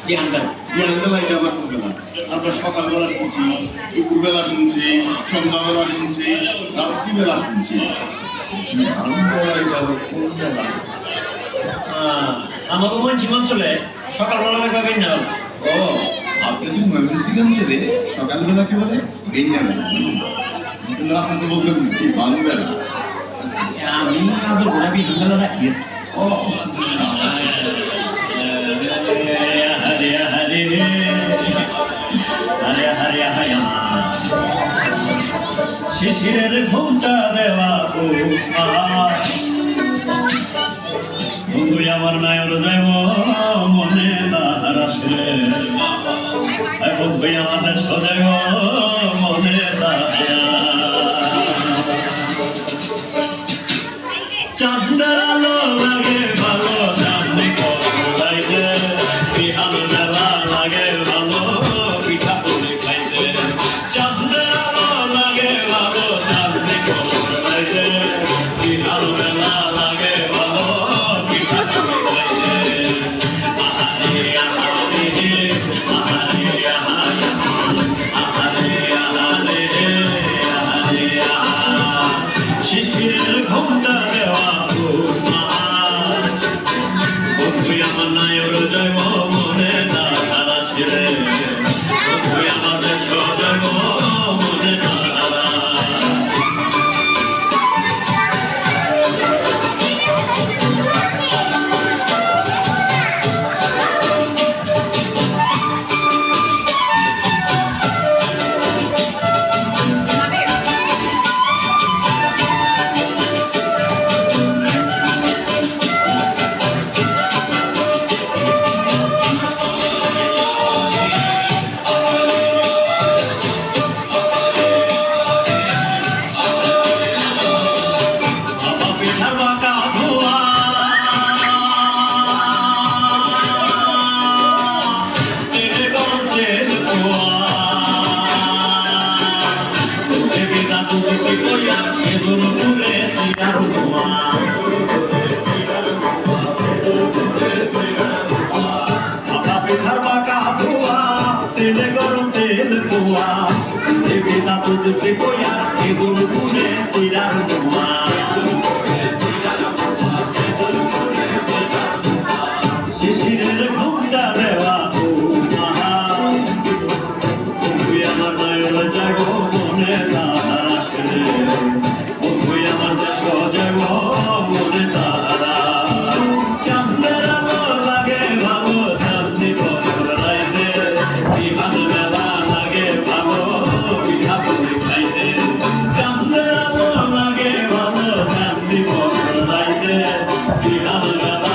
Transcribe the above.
জ্ঞানটা লাগে আমার বেলা। আমরা সকালবেলা শুনছি, দুপুরবেলা শুনছি, সন্ধ্যাবেলা শুনছি, রাত্রিবেলা শুনছি। আমার মঞ্চিম অঞ্চলে সকালবেলা পাবেন না। ও আপনি কি ময়মনসিংহ ছেলে? সকালবেলা কি বলে? গেন্না বেলা। কিন্তু আপনাকে বলছেন কি বাংবেলা? আমি আদর করে বিকেলবেলা রাখি। ও হরে হরে হরে হরে হরে শিশিরের ঘুমটা দেওয়া বন্ধু আমার নায়র যাইব মনে তাহার আসলে বন্ধু আমাদের সজাইব মনে তাহার চাঁদের আলো লাগে ভালো চাঁদনি খাইতে বিহান মেলা লাগে ভালো পিঠা পুলি খাইতে চাঁদের আলো লাগে ভালো চাঁদনি খাইতে বিহান মেলা লাগে ভালো পিঠা পুলি খাইতে আহারে আহারে আহারে আহারে আহারে আহারে আহারে শিশিরের ঘুমটা দেওয়া আমার নায়র যাইব মনে না তারা ছিড়ে আমাদের সজাইব মনে তারা se poia e vou poder tirar do mar শিশিরের ঘুমটা দেওয়া তুই আমার নায়র যাইব মনে তাহার আসলে তুই আমার দেশ যাইব মনে তাহারা চাঁদের আলো লাগে ভালো চাঁদনি বছর রাইতে বিহান মেলা লাগে ভালো পিঠা পুলি খাইতে চাঁদের আলো লাগে ভালো চাঁদনি বছর রাইতে বিহান মেলা